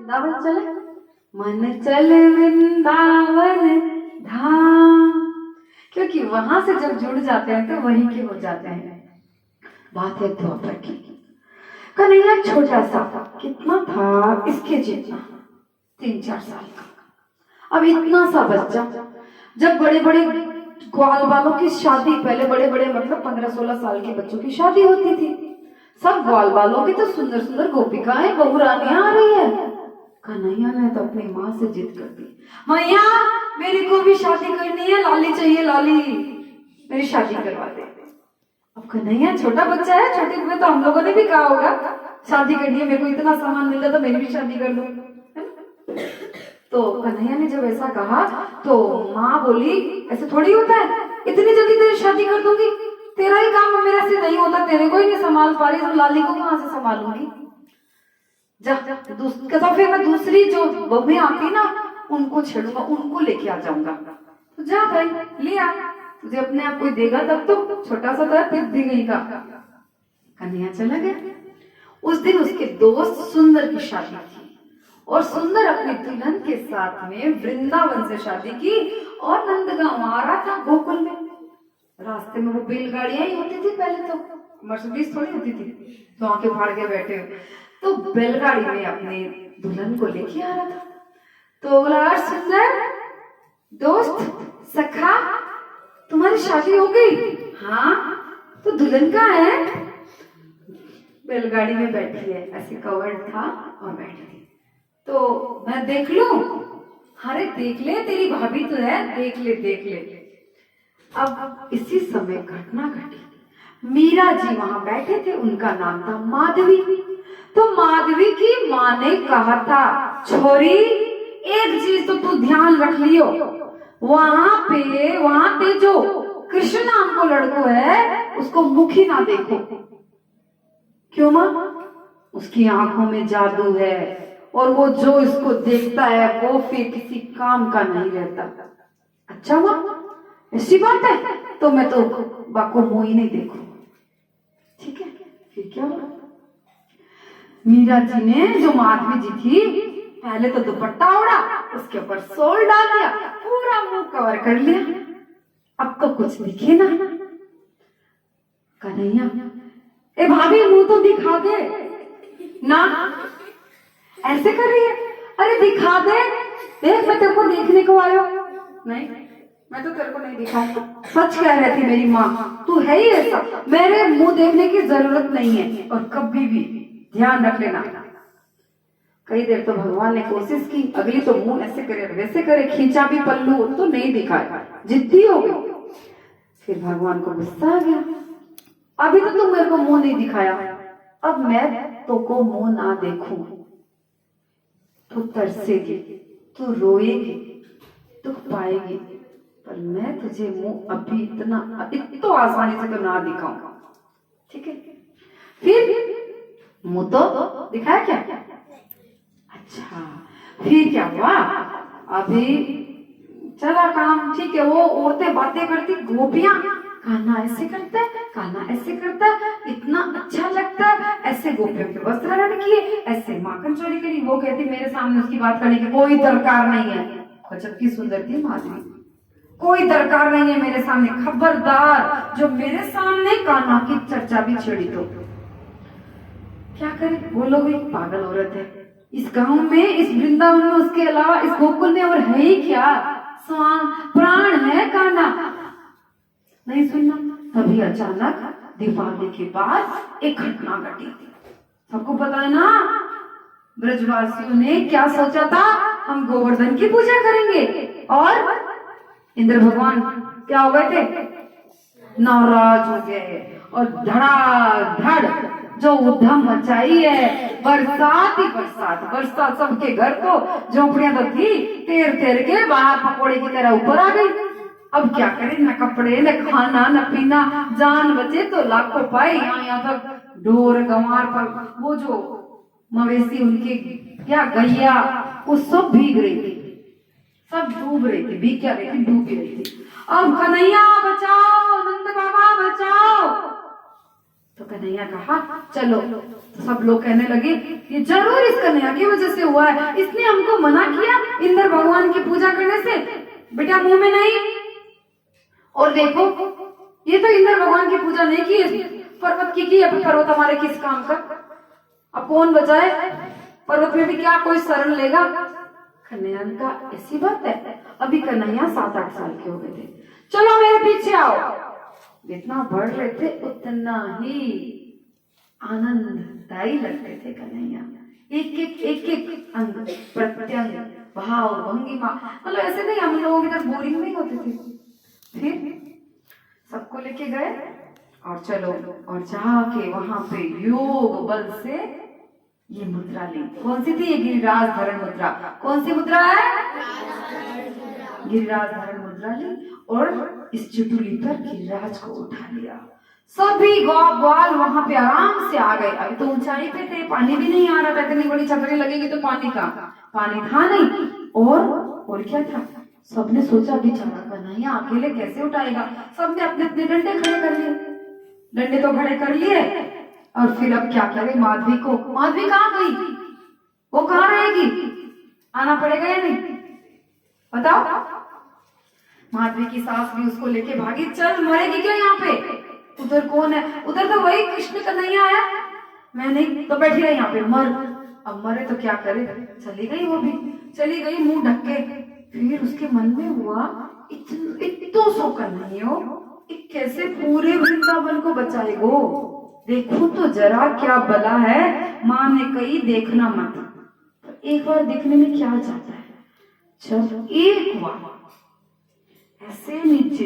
वृंदावन चले, मन चले वृंदावन धाम, क्योंकि वहां से जब जुड़ जाते हैं तो वहीं के हो जाते हैं। बात है द्वापर की। कन्हैया छोटा सा, कितना था इसके जितना, 3-4 साल का। अब इतना सा बच्चा, जब बड़े बड़े ग्वाल बालों की शादी, पहले बड़े बड़े मतलब 15-16 साल के बच्चों की शादी होती थी, सब ग्वाल बालों की तो सुंदर सुंदर गोपिकाएं बहुरानियां आ रही है। कन्हैया ने तो अपनी माँ से जिद कर दी, मैया मेरे को भी शादी करनी है, लाली चाहिए, लाली मेरी शादी करवा दे। अब कन्हैया छोटा बच्चा है, छोटे में तो हम लोगों ने भी कहा होगा शादी करनी है, मेरे को इतना सामान मिल जाता तो मेरी भी शादी कर दो। तो कन्हैया ने जब ऐसा कहा तो माँ बोली ऐसे थोड़ी होता है, इतनी जल्दी तेरी शादी कर दूंगी, तेरा ही काम मेरे से नहीं होता, तेरे को ही नहीं संभाल पा रही, तो लाली को कहाँ से संभालूंगी। तो फिर मैं दूसरी जो बहू आती ना उनको छेड़ूंगा, उनको लेके आ जाऊंगा। तो जा भाई लिया, तुझे अपने आप कोई देगा तब तो, छोटा सा था फिर दी गई का। कन्हैया चला गया। उस दिन उसके दोस्त सुंदर की शादी थी और सुंदर अपनी दुल्हन के साथ में वृंदावन से शादी की और नंदगांव आ रहा था गोकुल में। रास्ते में वो बैलगाड़ियां ही होती थी पहले, तो मर्सिडीज थोड़ी होती थी तो आंखें फाड़ के बैठे हो, तो बैलगाड़ी में अपने दुल्हन को लेके आ रहा था। तो बोला सुंदर दोस्त सखा तुम्हारी शादी हो गई? हाँ। तो दुल्हन कहाँ है? बैलगाड़ी में बैठी है, ऐसे कवर्ड था और बैठी थी। तो मैं देख लूं? अरे देख ले, तेरी भाभी तो है, देख ले देख ले। अब इसी समय घटना घटी, मीरा जी वहां बैठे थे, उनका नाम था माधवी। तो माधवी की माँ ने कहा था, छोरी एक चीज तो तू ध्यान रख लियो, वहां पे जो कृष्ण नाम को लड़को है उसको मुखी ना देखो। क्यों माँ? उसकी आंखों में जादू है और वो जो इसको देखता है वो फिर किसी काम का नहीं रहता। अच्छा माँ ऐसी बात है, तो मैं तो बाको मुंह ही नहीं देखूं। ठीक है, फिर क्या हुआ? मीरा जी ने, जो माधवी जी थी, पहले तो दुपट्टा ओढ़ा, उसके ऊपर सोल डाल दिया, पूरा मुंह कवर कर लिया, अब तो कुछ दिखे ना। कन्हैया ए भाभी मुंह तो दिखा दे ना, ऐसे कर रही है, अरे दिखा दे, देख मैं तेरे को देखने को आयो। नहीं मैं तो तेरे को नहीं दिखाऊंगा, सच कह रही थी मेरी माँ, तू है ही ऐसा, मेरे मुंह देखने की जरूरत नहीं है और कभी भी ध्यान रख लेना। कई देर तो भगवान ने कोशिश की, अगली तो मुंह ऐसे करे वैसे करे, खींचा भी पल्लू तो नहीं दिखाया, जिद्दी हो गई। फिर भगवान को गुस्सा आ गया, अभी तो तुम मेरे को मुंह नहीं दिखाया, अब मैं तो को मुंह ना देखूं तो तरसेगी, तू रोएगी, दुख पाएगी, पर मैं तुझे मुंह अभी इतना आसानी से तो ना दिखाऊंगा। ठीक है, फिर मुंह तो दिखाया क्या? अच्छा फिर क्या हुआ? अभी चला काम, ठीक है, वो औरतें बातें करती, गोपियां कान्हा ऐसे करता है, कान्हा ऐसे करता है, इतना अच्छा लगता है, ऐसे गोपियों के वस्त्र हरण किए, ऐसे माखन चोरी करी। वो कहती मेरे सामने उसकी बात करने की कोई दरकार नहीं है। गजब की सुंदर थी माधवी, कोई दरकार नहीं है मेरे सामने, खबरदार जो मेरे सामने कान्हा की चर्चा भी छेड़ी तो क्या करे। वो लोग एक पागल औरत है, इस गांव में, इस वृंदावन में, उसके अलावा इस गोकुल में और है ही क्या? प्राण है कान्हा, नहीं सुनना। तभी अचानक दीपावली के बाद एक घटना घटी। सबको पता है ना, ब्रजवासियों ने क्या सोचा था, हम गोवर्धन की पूजा करेंगे, और इंद्र भगवान क्या हो गए थे? नाराज हो गए और धड़ाधड़ जो उधम मचाई है, बरसात ही बरसात, बरसात सबके घर तो झोपड़ियां तो थी, तेर तेर के बाहर पकोड़े की तरह ऊपर आ गई। अब क्या करें, न कपड़े न खाना न पीना, जान बचे तो लाखों पाए, यहाँ तक ढोर गंवार पर वो जो मवेशी उनके क्या गैया, वो सब भीग रही थी, सब डूब रही थी, भीग क्या रही थी, डूब रही थी। अब कन्हैया बचाओ, नंद बाबा बचाओ। तो कन्हैया कहा चलो। सब लोग कहने लगे ये जरूर इस कन्हैया की वजह से हुआ है, इसने हमको मना किया इंद्र भगवान की पूजा करने से, बेटा मुंह में नहीं। और देखो ये तो इंद्र भगवान की पूजा नहीं की, पर्वत की। अभी पर्वत हमारे किस काम का, अब कौन बचाए, पर्वत में भी क्या कोई शरण लेगा। कन्हैया का ऐसी बात है। अभी कन्हैया 7-8 साल के हो गए थे। चलो मेरे पीछे आओ। जितना बढ़ रहे थे उतना ही आनंददायी लगते थे कन्हैया। एक अंग प्रत्यंग भाव भंगिमा, मतलब ऐसे नहीं हम लोगों की तरफ बोरिंग नहीं होते थे। फिर सबको लेके गए और चलो, और जाके वहां पे योग बल से ये मुद्रा ली। कौन सी थी ये? गिरिराज धरण मुद्रा। कौन सी मुद्रा है? गिरिराज धरण मुद्रा ली और इस चुटुली पर गिरिराज को उठा लिया। सभी ग्वाल वहां पे आराम से आ गए। अभी तो ऊंचाई पे थे, पानी भी नहीं आ रहा था, इतनी बड़ी छतरी लगेगी तो पानी था नहीं। और क्या था, सबने सोचा बेचारा कन्हैया अकेले कैसे उठाएगा। सबने अपने अपने डंडे खड़े कर लिए, डंडे तो खड़े कर लिए। और फिर अब क्या करे, माधवी कहाँ गई, वो कहाँ रहेगी, आना पड़ेगा या नहीं बताओ। माधवी की सास भी उसको लेके भागी, चल मरेगी क्या यहाँ पे, उधर कौन है, उधर तो वही कृष्ण कन्हैया है, मैं नहीं तो बैठी रही यहाँ पे, मर। अब मरे तो क्या करे, चली गई, वो भी चली गई मुंह ढक के। फिर उसके मन में हुआ इतो सो कन्हैया कैसे पूरे वृंदावन को बचाएगो, देखो तो जरा क्या भला है। माँ ने कही देखना मत, तो एक बार देखने में क्या जाता है। जब एक बार ऐसे नीचे